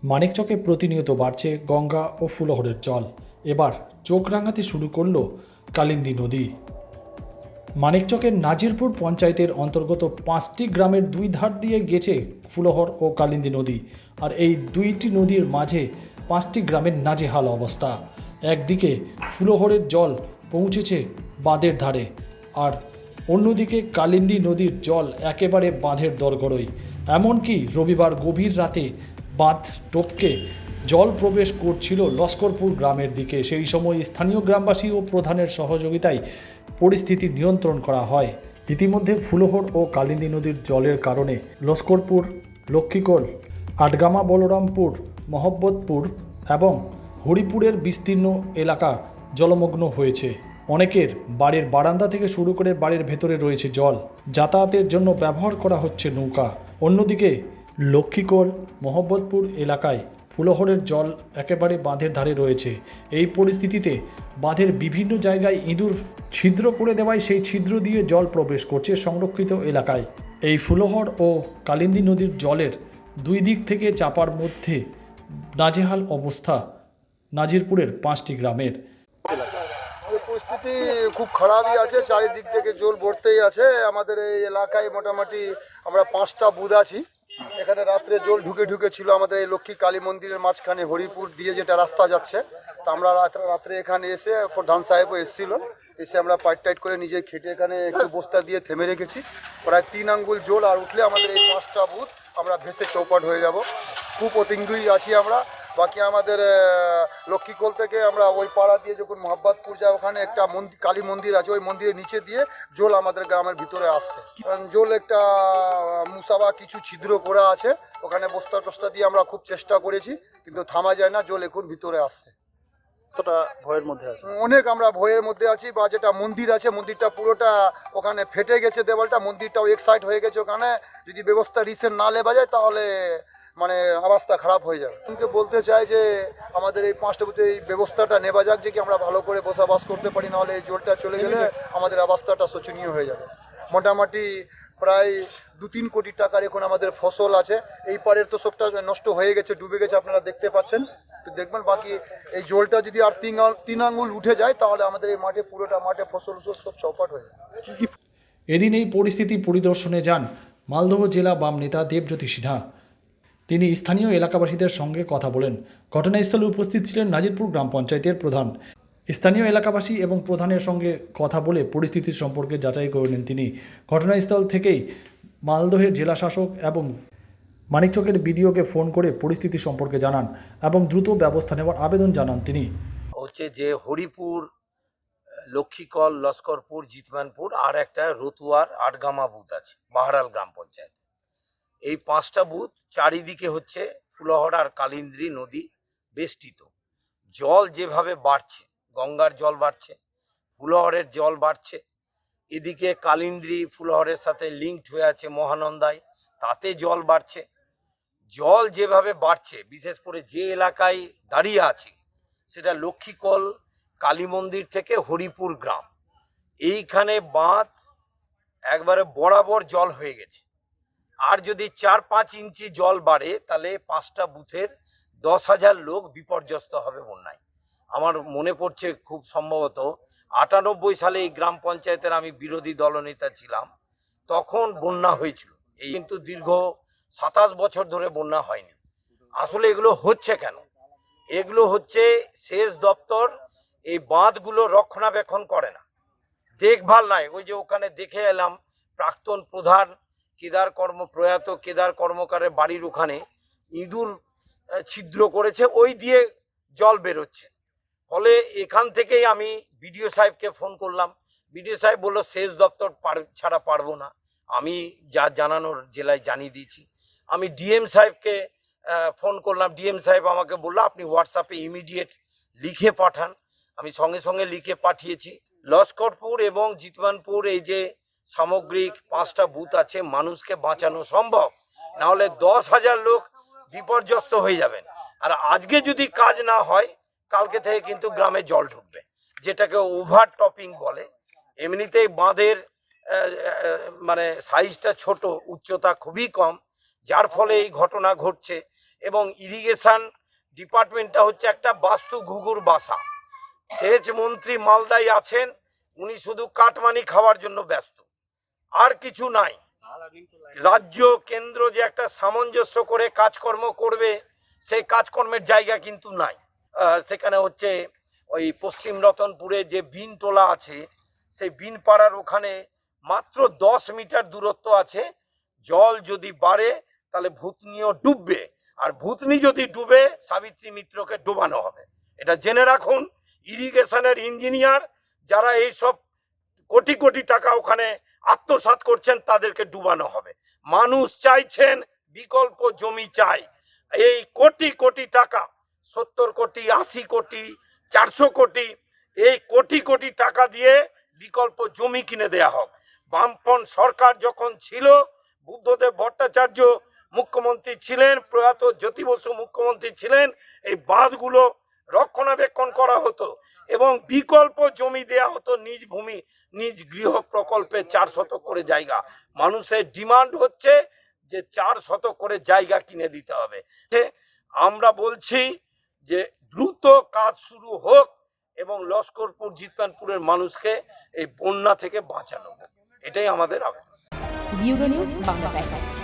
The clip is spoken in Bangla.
মানিকচকে প্রতিনিয়ত বাড়ছে গঙ্গা ও ফুলহরের জল। এবার চোখ রাঙাতে শুরু করল কালিন্দী নদী। মানিকচকের নাজিরপুর পঞ্চায়েতের অন্তর্গত 5টি গ্রামের দুই ধার দিয়ে গেছে ফুলহর ও কালিন্দী নদী। আর এই দুইটি নদীর মাঝে 5টি গ্রামের নাজেহাল অবস্থা। একদিকে ফুলহরের জল পৌঁছেছে বাঁধের ধারে, আর অন্যদিকে কালিন্দী নদীর জল একেবারে বাঁধের দরগড়ই। এমনকি রবিবার গভীর রাতে বাঁধ টপকে জল প্রবেশ করছিল লস্করপুর গ্রামের দিকে। সেই সময় স্থানীয় গ্রামবাসী ও প্রধানের সহযোগিতায় পরিস্থিতি নিয়ন্ত্রণ করা হয়। ইতিমধ্যে ফুলহর ও কালিন্দী নদীর জলের কারণে লস্করপুর, লক্ষ্মীকোল, আটগামা, বলরামপুর, মহব্বতপুর এবং হরিপুরের বিস্তীর্ণ এলাকা জলমগ্ন হয়েছে। অনেকের বাড়ির বারান্দা থেকে শুরু করে বাড়ির ভেতরে রয়েছে জল। যাতায়াতের জন্য ব্যবহার করা হচ্ছে নৌকা। অন্যদিকে লক্ষ্মীকোল, মহব্বতপুর এলাকায় ফুলহরের জল একেবারে বাঁধের ধারে রয়েছে। এই পরিস্থিতিতে বাঁধের বিভিন্ন জায়গায় ইঁদুর ছিদ্র করে দেওয়ায় সেই ছিদ্র দিয়ে জল প্রবেশ করছে সংরক্ষিত এলাকায়। এই ফুলহর ও কালিন্দী নদীর জলের দুই দিক থেকে চাপার মধ্যে নাজেহাল অবস্থা নাজিরপুরের 5টি গ্রামের। পরিস্থিতি খুব খারাপই আছে, চারিদিক থেকে জল ভরতেই আছে। আমাদের এই এলাকায় মোটামুটি আমরা 5টা বুথ আছি। এখানে রাত্রে জল ঢুকে ঢুকে ছিল আমাদের এই লক্ষ্মী কালী মন্দিরের মাঝখানে হরিপুর দিয়ে যেটা রাস্তা যাচ্ছে। তো আমরা রাত্রে এখানে এসে প্রধান সাহেবও এসেছিল, এসে আমরা পাইট টাইট করে নিজে খেটে এখানে একটু বস্তা দিয়ে থেমে রেখেছি। প্রায় 3 আঙ্গুল জল আর উঠলে আমাদের এই 5টা বুথ আমরা ভেসে চৌপাট হয়ে যাব। খুব অতিঙ্গুই আছি আমরা। বাকি আমাদের লক্ষ্মীকোল থেকে আমরা ওই পাড়া দিয়ে যখন মোহাম্মদপুর যায়, ওখানে একটা কালী মন্দির আছে, ওই মন্দিরের নিচে দিয়ে জল আমাদের গ্রামের ভিতরে আসছে। জল একটা মুসাবা কিছু ছিদ্র করা আছে, ওখানে বস্তা টস্তা দিয়ে আমরা খুব চেষ্টা করেছি, কিন্তু থামা যায় না, জল এখন ভিতরে আসছে। কতটা ভয়ের মধ্যে আছে? অনেক আমরা ভয়ের মধ্যে আছি। বা যেটা মন্দির আছে, মন্দিরটা পুরোটা ওখানে ফেটে গেছে দেওয়ালটা, মন্দিরটাও এক সাইড হয়ে গেছে। ওখানে যদি ব্যবস্থা রিসেন্ট না নেওয়া যায় তাহলে মানে অবস্থা খারাপ হয়ে যাবে। আমাকে বলতে চাই যে আমাদের এই 5টা বুথে এই ব্যবস্থাটা নেওয়া যাক, যে কি আমরা ভালো করে বসবাস করতে পারি, নাহলে এই জলটা চলে গেলে আমাদের অবস্থাটা শোচনীয় হয়ে যাবে। মোটামুটি প্রায় 2-3 কোটি টাকার এখন আমাদের ফসল আছে। এই পাড়ের তো সবটা নষ্ট হয়ে গেছে, ডুবে গেছে, আপনারা দেখতে পাচ্ছেন। তো দেখবেন বাকি এই জলটা যদি আর 3 আঙ্গুল উঠে যায় তাহলে আমাদের এই মাঠে পুরোটা মাঠে ফসল সব চৌপাট হয়ে যায়। এদিন এই পরিস্থিতি পরিদর্শনে যান মালদহ জেলা বাম নেতা দেবজ্যোতি সিনহা। তিনি স্থানীয় এলাকাবাসীদের সঙ্গে কথা বলেন। ঘটনাস্থলে উপস্থিত ছিলেন নাজিরপুর গ্রাম পঞ্চায়েতের প্রধান। স্থানীয় এলাকাবাসী এবং প্রধানের সঙ্গে কথা বলে পরিস্থিতির সম্পর্কে যাচাই করে নেন তিনি। ঘটনাস্থল থেকেই মালদহের জেলা শাসক এবং মানিকচকের বিডিওকে ফোন করে পরিস্থিতি সম্পর্কে জানান এবং দ্রুত ব্যবস্থা নেওয়ার আবেদন জানান তিনি। হচ্ছে যে হরিপুর, লক্ষ্মীকল, লস্করপুর, জিতমানপুর আর একটা রতুয়ার আটগামা বুথ আছে বাহারাল গ্রাম পঞ্চায়েত। এই 5টা বুথ চারিদিকে হচ্ছে ফুলহর আর কালিন্দী নদী বেষ্টিত। জল যেভাবে বাড়ছে, গঙ্গার জল বাড়ছে, ফুলহরের জল বাড়ছে, এদিকে কালিন্দী ফুলহরের সাথে লিঙ্কড হয়ে আছে মহানন্দায়, তাতে জল বাড়ছে। জল যেভাবে বাড়ছে, বিশেষ করে যে এলাকায় দাঁড়িয়ে আছি সেটা লক্ষ্মীকল কালী মন্দির থেকে হরিপুর গ্রাম, এইখানে বাঁধ একবারে বরাবর জল হয়ে গেছে। আর যদি 4-5 ইঞ্চি জল বাড়ে তাহলে 5টা বুথের 10,000 লোক বিপর্যস্ত হবে বন্যায়। আমার মনে পড়ছে খুব সম্ভবত 98 সালে এই গ্রাম পঞ্চায়েতের আমি বিরোধী দলনেতা ছিলাম, তখন বন্যা হয়েছিল। এই কিন্তু দীর্ঘ 27 বছর ধরে বন্যা হয়নি। আসলে এগুলো হচ্ছে কেন? এগুলো হচ্ছে সেচ দপ্তর এই বাঁধগুলো রক্ষণাবেক্ষণ করে না, দেখভাল নাই। ওই যে ওখানে দেখে এলাম প্রাক্তন প্রধান প্রয়াত কেদার কর্মকারের বাড়ির ওখানে ইঁদুর ছিদ্র করেছে, ওই দিয়ে জল বেরোচ্ছে। ফলে এখান থেকেই আমি বিডিও সাহেবকে ফোন করলাম। বিডিও সাহেব বললো সেচ দপ্তর ছাড়া পারবো না। আমি যা জানানোর জেলায় জানিয়ে দিয়েছি। আমি ডিএম সাহেবকে ফোন করলাম। ডিএম সাহেব আমাকে বললো আপনি হোয়াটসঅ্যাপে ইমিডিয়েট লিখে পাঠান। আমি সঙ্গে সঙ্গে লিখে পাঠিয়েছি। লস্করপুর এবং জিতমানপুর এই যে সামগ্রিক 5টা বুথ আছে, মানুষকে বাঁচানো সম্ভব, না হলে 10,000 লোক বিপর্যস্ত হয়ে যাবেন। আর আজকে যদি কাজ না হয় কালকে থেকে কিন্তু গ্রামে জল ঢুকবে, যেটাকে ওভার টপিং বলে। এমনিতেই বাঁধের মানে সাইজটা ছোট, উচ্চতা খুবই কম, যার ফলে এই ঘটনা ঘটছে। এবং ইরিগেশন ডিপার্টমেন্টটা হচ্ছে একটা বাস্তু ঘুঘুর বাসা। সেচ মন্ত্রী মালদায় আছেন, উনি শুধু কাটমানি খাওয়ার জন্য ব্যস্ত, আর কিছু নাই। রাজ্য কেন্দ্র যে একটা সামঞ্জস্য করে কাজকর্ম করবে, সেই কাজকর্মের জায়গা কিন্তু নাই। সেখানে হচ্ছে ওই পশ্চিম রতনপুরে যে বিনটোলা আছে, সেই বিনপাড়ার ওখানে মাত্র 10 মিটার দূরত্ব আছে। জল যদি বাড়ে তাহলে ভূতনিও ডুববে, আর ভূতনি যদি ডুবে সাবিত্রী মিত্রকে ডোবানো হবে। এটা জেনে রাখুন, ইরিগেশনের ইঞ্জিনিয়ার যারা এইসব কোটি কোটি টাকা ওখানে আত্মসাৎ করছেন তাদেরকে ডুবানো হবে। মানুষ চাইছেন বিকল্প জমি চাই। এই কোটি কোটি টাকা, 70 কোটি, 80 কোটি, 400 কোটি, এই কোটি কোটি টাকা দিয়ে বিকল্প জমি কিনে দেয়া হোক। বামপন্থ সরকার যখন ছিল, বুদ্ধদেব ভট্টাচার্য মুখ্যমন্ত্রী ছিলেন, প্রয়াত জ্যোতি বসু মুখ্যমন্ত্রী ছিলেন, এই বাঁধগুলো রক্ষণাবেক্ষণ করা হতো এবং বিকল্প জমি দেয়া হতো, নিজ ভূমি নিজ গৃহ প্রকল্পে 4 শতক করে জায়গা। মানুষের ডিমান্ড হচ্ছে যে 4 শতক করে জায়গা কিনে দিতে হবে। আমরা বলছি যে দ্রুত কাজ শুরু হোক এবং লস্করপুর জিতমানপুরের মানুষকে এই বন্যা থেকে বাঁচানো হোক, এটাই আমাদের আবেদন। Bureau news Bangla Times.